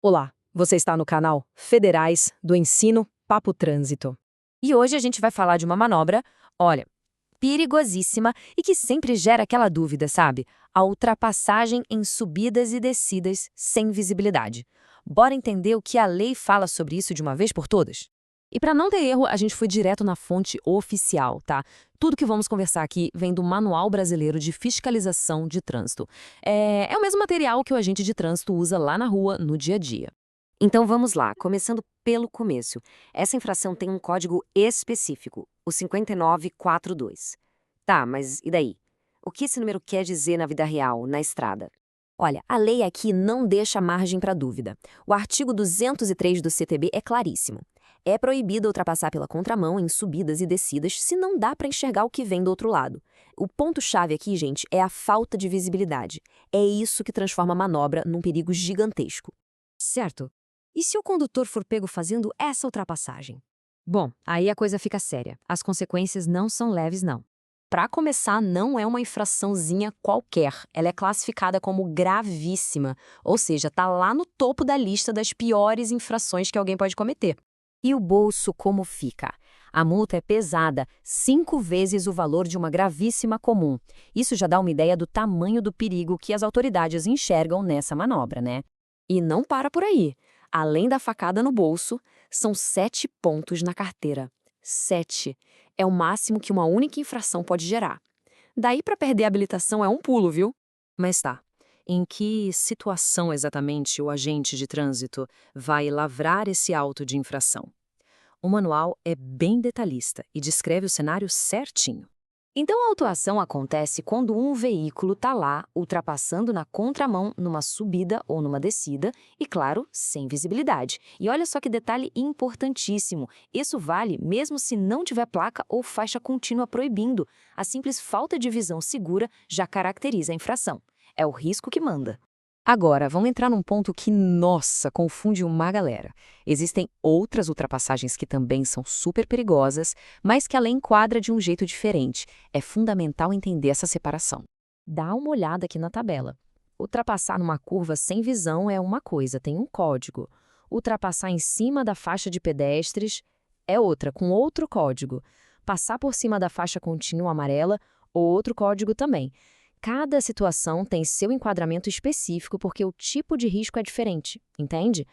Olá, você está no canal Federais do Ensino Papo Trânsito. E hoje a gente vai falar de uma manobra, olha, perigosíssima e que sempre gera aquela dúvida, sabe? A ultrapassagem em subidas e descidas sem visibilidade. Bora entender o que a lei fala sobre isso de uma vez por todas? E para não ter erro, a gente foi direto na fonte oficial, tá? Tudo que vamos conversar aqui vem do Manual Brasileiro de Fiscalização de Trânsito. É o mesmo material que o agente de trânsito usa lá na rua, no dia a dia. Então vamos lá, começando pelo começo. Essa infração tem um código específico, o 5942. Tá, mas e daí? O que esse número quer dizer na vida real, na estrada? Olha, a lei aqui não deixa margem para dúvida. O artigo 203 do CTB é claríssimo. É proibido ultrapassar pela contramão em subidas e descidas se não dá para enxergar o que vem do outro lado. O ponto-chave aqui, gente, é a falta de visibilidade. É isso que transforma a manobra num perigo gigantesco. Certo. E se o condutor for pego fazendo essa ultrapassagem? Bom, aí a coisa fica séria. As consequências não são leves, não. Para começar, não é uma infraçãozinha qualquer. Ela é classificada como gravíssima, ou seja, está lá no topo da lista das piores infrações que alguém pode cometer. E o bolso como fica? A multa é pesada, 5 vezes o valor de uma gravíssima comum. Isso já dá uma ideia do tamanho do perigo que as autoridades enxergam nessa manobra, né? E não para por aí. Além da facada no bolso, são 7 pontos na carteira. 7. É o máximo que uma única infração pode gerar. Daí para perder a habilitação é um pulo, viu? Mas tá. Em que situação exatamente o agente de trânsito vai lavrar esse auto de infração? O manual é bem detalhista e descreve o cenário certinho. Então a autuação acontece quando um veículo está lá, ultrapassando na contramão numa subida ou numa descida e, claro, sem visibilidade. E olha só que detalhe importantíssimo. Isso vale mesmo se não tiver placa ou faixa contínua proibindo. A simples falta de visão segura já caracteriza a infração. É o risco que manda. Agora, vamos entrar num ponto que, nossa, confunde uma galera. Existem outras ultrapassagens que também são super perigosas, mas que a lei enquadra de um jeito diferente. É fundamental entender essa separação. Dá uma olhada aqui na tabela. Ultrapassar numa curva sem visão é uma coisa, tem um código. Ultrapassar em cima da faixa de pedestres é outra, com outro código. Passar por cima da faixa contínua amarela, outro código também. Cada situação tem seu enquadramento específico porque o tipo de risco é diferente, entende?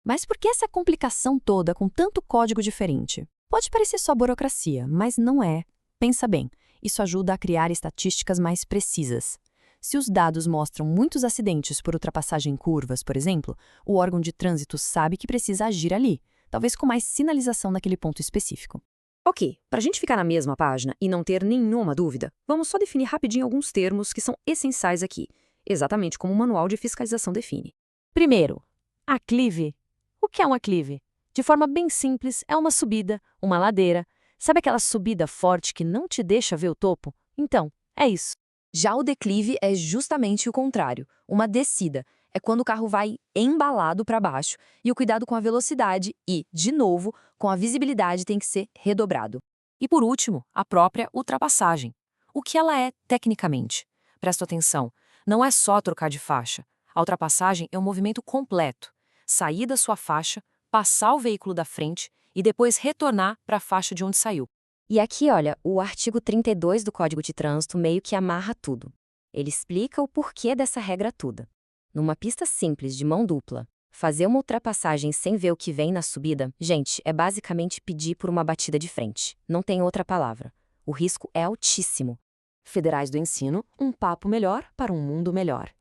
Mas por que essa complicação toda com tanto código diferente? Pode parecer só burocracia, mas não é. Pensa bem, isso ajuda a criar estatísticas mais precisas. Se os dados mostram muitos acidentes por ultrapassagem em curvas, por exemplo, o órgão de trânsito sabe que precisa agir ali, talvez com mais sinalização naquele ponto específico. Ok, para a gente ficar na mesma página e não ter nenhuma dúvida, vamos só definir rapidinho alguns termos que são essenciais aqui, exatamente como o Manual de Fiscalização define. Primeiro, aclive. O que é um aclive? De forma bem simples, é uma subida, uma ladeira. Sabe aquela subida forte que não te deixa ver o topo? Então, é isso. Já o declive é justamente o contrário, uma descida. É quando o carro vai embalado para baixo e o cuidado com a velocidade e, de novo, com a visibilidade tem que ser redobrado. E por último, a própria ultrapassagem. O que ela é tecnicamente? Presta atenção, não é só trocar de faixa. A ultrapassagem é um movimento completo. Sair da sua faixa, passar o veículo da frente e depois retornar para a faixa de onde saiu. E aqui, olha, o artigo 32 do Código de Trânsito meio que amarra tudo. Ele explica o porquê dessa regra toda. Numa pista simples de mão dupla, fazer uma ultrapassagem sem ver o que vem na subida, gente, é basicamente pedir por uma batida de frente. Não tem outra palavra. O risco é altíssimo. Federais do Ensino, um papo melhor para um mundo melhor.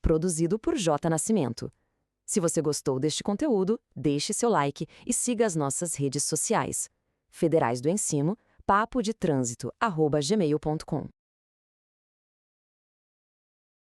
Produzido por J. Nascimento. Se você gostou deste conteúdo, deixe seu like e siga as nossas redes sociais. Federais do Ensino, papo de trânsito, @gmail.com.